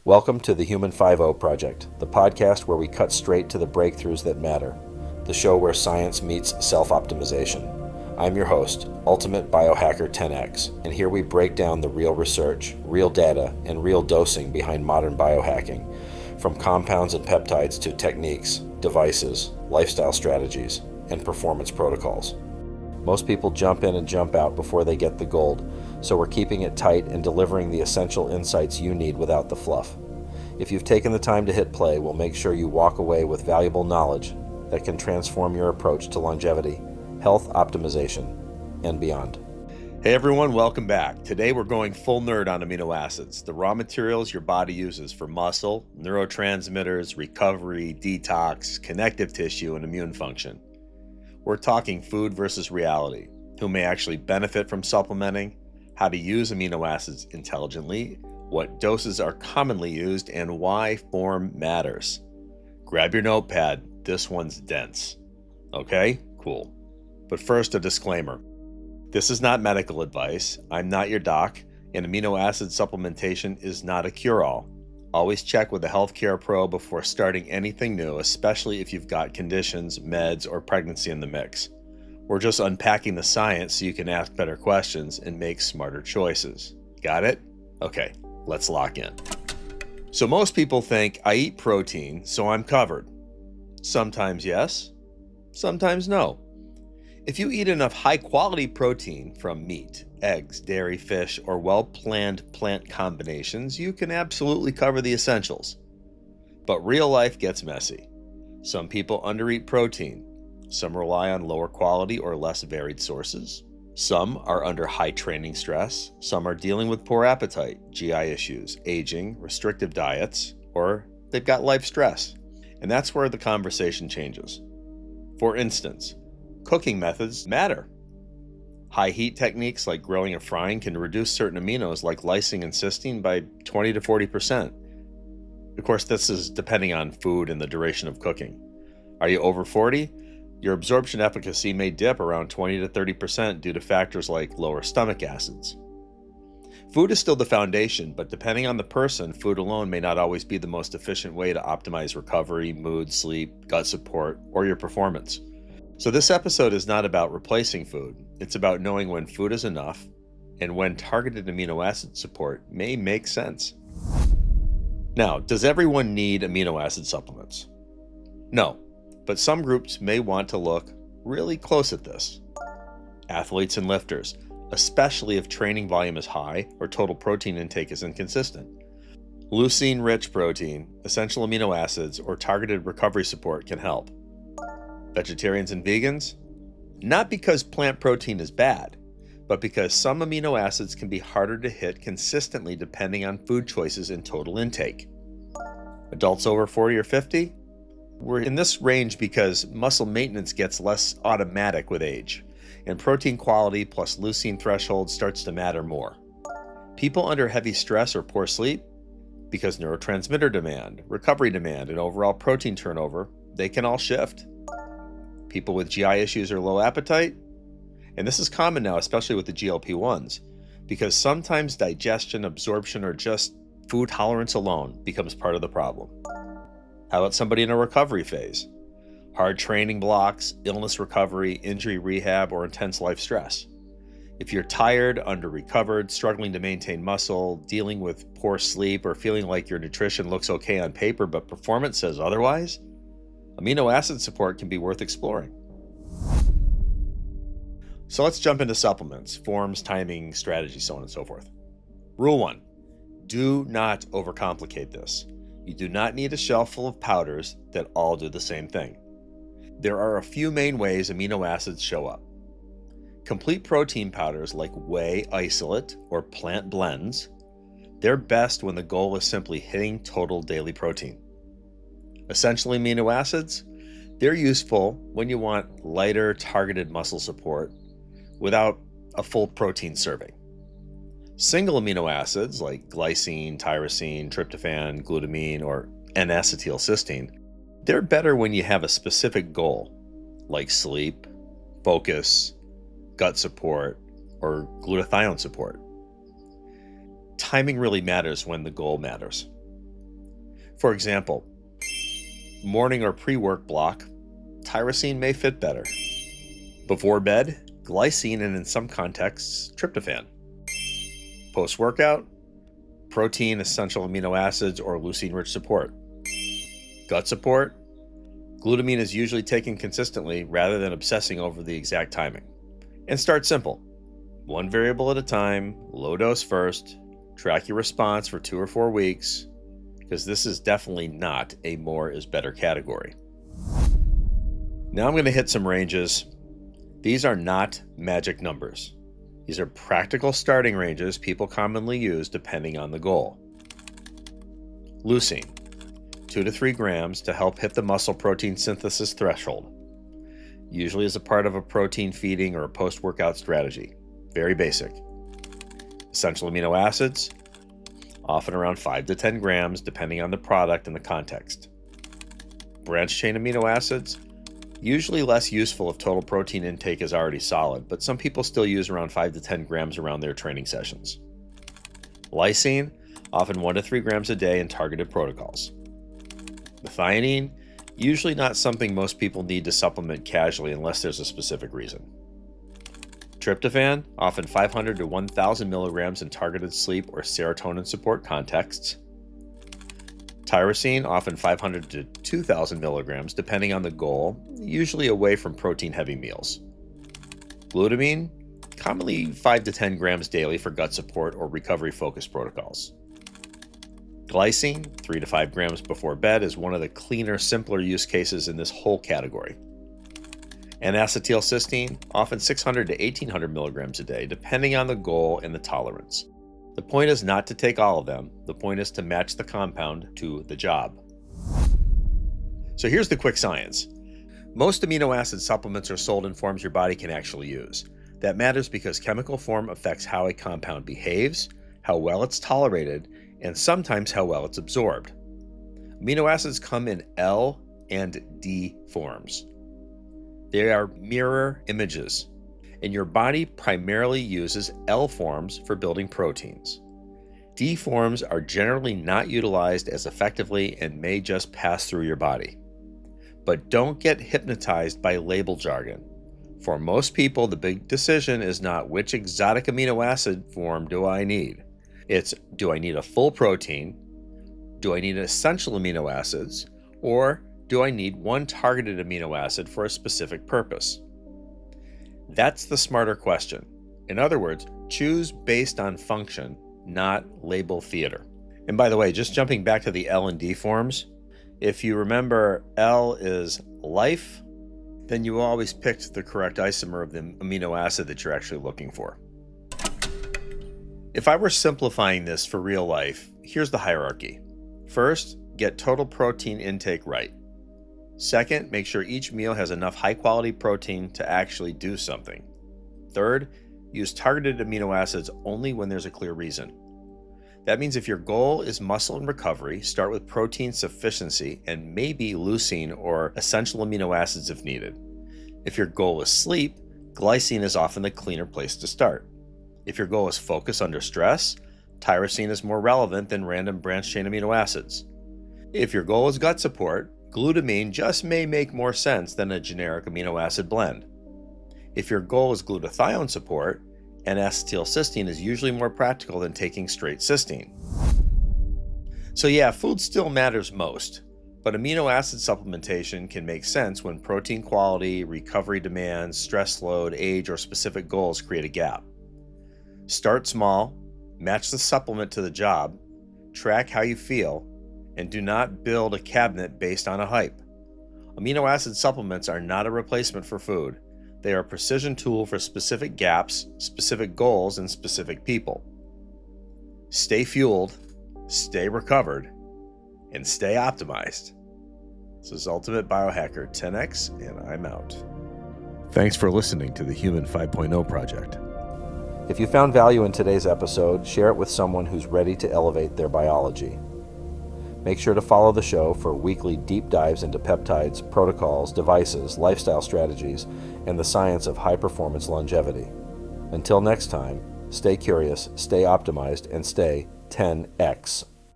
Welcome to the Human 5.0 Project, the podcast where we cut straight to the breakthroughs that matter, the show where science meets self-optimization. I'm your host, Ultimate Biohacker 10X, and here we break down the real research, real data, and real dosing behind modern biohacking, from compounds and peptides to techniques, devices, lifestyle strategies, and performance protocols. Most people jump in and jump out before they get the gold, so we're keeping it tight and delivering the essential insights you need without the fluff. If you've taken the time to hit play, we'll make sure you walk away with valuable knowledge that can transform your approach to longevity, health optimization, and beyond. Hey everyone, welcome back. Today we're going full nerd on amino acids, the raw materials your body uses for muscle, neurotransmitters, recovery, detox, connective tissue, and immune function. We're talking food versus reality, who may actually benefit from supplementing, how to use amino acids intelligently, what doses are commonly used, and why form matters. Grab your notepad, this one's dense. Okay, cool. But first, a disclaimer. This is not medical advice, I'm not your doc, and amino acid supplementation is not a cure-all. Always check with a healthcare pro before starting anything new, especially if you've got conditions, meds, or pregnancy in the mix. We're just unpacking the science so you can ask better questions and make smarter choices. Got it? Okay, let's lock in. So most people think I eat protein, so I'm covered. Sometimes yes, sometimes no. If you eat enough high-quality protein from meat, eggs, dairy, fish, or well-planned plant combinations, you can absolutely cover the essentials. But real life gets messy. Some people undereat protein. Some rely on lower quality or less varied sources. Some are under high training stress. Some are dealing with poor appetite, GI issues, aging, restrictive diets, or they've got life stress. And that's where the conversation changes. For instance, cooking methods matter. High heat techniques like grilling and frying can reduce certain aminos like lysine and cysteine by 20 to 40%. Of course, this is depending on food and the duration of cooking. Are you over 40? Your absorption efficacy may dip around 20 to 30% due to factors like lower stomach acids. Food is still the foundation, but depending on the person, food alone may not always be the most efficient way to optimize recovery, mood, sleep, gut support, or your performance. So this episode is not about replacing food. It's about knowing when food is enough and when targeted amino acid support may make sense. Now, does everyone need amino acid supplements? No. But some groups may want to look really close at this. Athletes and lifters, especially if training volume is high or total protein intake is inconsistent. Leucine-rich protein, essential amino acids, or targeted recovery support can help. Vegetarians and vegans? Not because plant protein is bad, but because some amino acids can be harder to hit consistently depending on food choices and total intake. Adults over 40 or 50? We're in this range because muscle maintenance gets less automatic with age, and protein quality plus leucine threshold starts to matter more. People under heavy stress or poor sleep, because neurotransmitter demand, recovery demand, and overall protein turnover, they can all shift. People with GI issues or low appetite, and this is common now, especially with the GLP-1s, because sometimes digestion, absorption, or just food tolerance alone becomes part of the problem. How about somebody in a recovery phase? Hard training blocks, illness recovery, injury rehab, or intense life stress. If you're tired, under-recovered, struggling to maintain muscle, dealing with poor sleep, or feeling like your nutrition looks okay on paper but performance says otherwise, amino acid support can be worth exploring. So let's jump into supplements, forms, timing, strategy, so on and so forth. Rule 1, do not overcomplicate this. You do not need a shelf full of powders that all do the same thing. There are a few main ways amino acids show up. Complete protein powders like whey isolate or plant blends, they're best when the goal is simply hitting total daily protein. Essential amino acids, they're useful when you want lighter targeted muscle support without a full protein serving. Single amino acids like glycine, tyrosine, tryptophan, glutamine, or N-acetylcysteine, they're better when you have a specific goal, like sleep, focus, gut support, or glutathione support. Timing really matters when the goal matters. For example, morning or pre-work block, tyrosine may fit better. Before bed, glycine, and in some contexts, tryptophan. Post-workout, protein, essential amino acids, or leucine-rich support. Gut support, glutamine is usually taken consistently rather than obsessing over the exact timing. And start simple. One variable at a time, low dose first, track your response for 2 or 4 weeks, because this is definitely not a more is better category. Now I'm going to hit some ranges. These are not magic numbers. These are practical starting ranges people commonly use depending on the goal. Leucine, 2 to 3 grams to help hit the muscle protein synthesis threshold, usually as a part of a protein feeding or a post-workout strategy. Very basic. Essential amino acids, often around 5 to 10 grams depending on the product and the context. Branched chain amino acids, usually less useful if total protein intake is already solid, but some people still use around 5 to 10 grams around their training sessions. Lysine, often 1 to 3 grams a day in targeted protocols. Methionine, usually not something most people need to supplement casually unless there's a specific reason. Tryptophan, often 500 to 1,000 milligrams in targeted sleep or serotonin support contexts. Tyrosine, often 500 to 2,000 milligrams depending on the goal, usually away from protein-heavy meals. Glutamine, commonly 5 to 10 grams daily for gut support or recovery-focused protocols. Glycine, 3 to 5 grams before bed, is one of the cleaner, simpler use cases in this whole category. And acetylcysteine, often 600 to 1,800 milligrams a day, depending on the goal and the tolerance. The point is not to take all of them. The point is to match the compound to the job. So here's the quick science. Most amino acid supplements are sold in forms your body can actually use. That matters because chemical form affects how a compound behaves, how well it's tolerated, and sometimes how well it's absorbed. Amino acids come in L and D forms. They are mirror images, and your body primarily uses L forms for building proteins. D forms are generally not utilized as effectively and may just pass through your body. But don't get hypnotized by label jargon. For most people, the big decision is not which exotic amino acid form do I need. It's, do I need a full protein? Do I need essential amino acids? Or do I need one targeted amino acid for a specific purpose? That's the smarter question. In other words, choose based on function, not label theater. And by the way, just jumping back to the L and D forms, if you remember L is life, then you always picked the correct isomer of the amino acid that you're actually looking for. If I were simplifying this for real life, here's the hierarchy. First, get total protein intake right. Second, make sure each meal has enough high-quality protein to actually do something. Third, use targeted amino acids only when there's a clear reason. That means if your goal is muscle and recovery, start with protein sufficiency and maybe leucine or essential amino acids if needed. If your goal is sleep, glycine is often the cleaner place to start. If your goal is focus under stress, tyrosine is more relevant than random branched-chain amino acids. If your goal is gut support, glutamine just may make more sense than a generic amino acid blend. If your goal is glutathione support, and acetylcysteine is usually more practical than taking straight cysteine. So yeah, food still matters most, but amino acid supplementation can make sense when protein quality, recovery demands, stress load, age, or specific goals create a gap. Start small, match the supplement to the job, track how you feel, and do not build a cabinet based on a hype. Amino acid supplements are not a replacement for food. They are a precision tool for specific gaps, specific goals, and specific people. Stay fueled, stay recovered, and stay optimized. This is Ultimate Biohacker 10X, and I'm out. Thanks for listening to the Human 5.0 Project. If you found value in today's episode, share it with someone who's ready to elevate their biology. Make sure to follow the show for weekly deep dives into peptides, protocols, devices, lifestyle strategies, and the science of high-performance longevity. Until next time, stay curious, stay optimized, and stay 10X.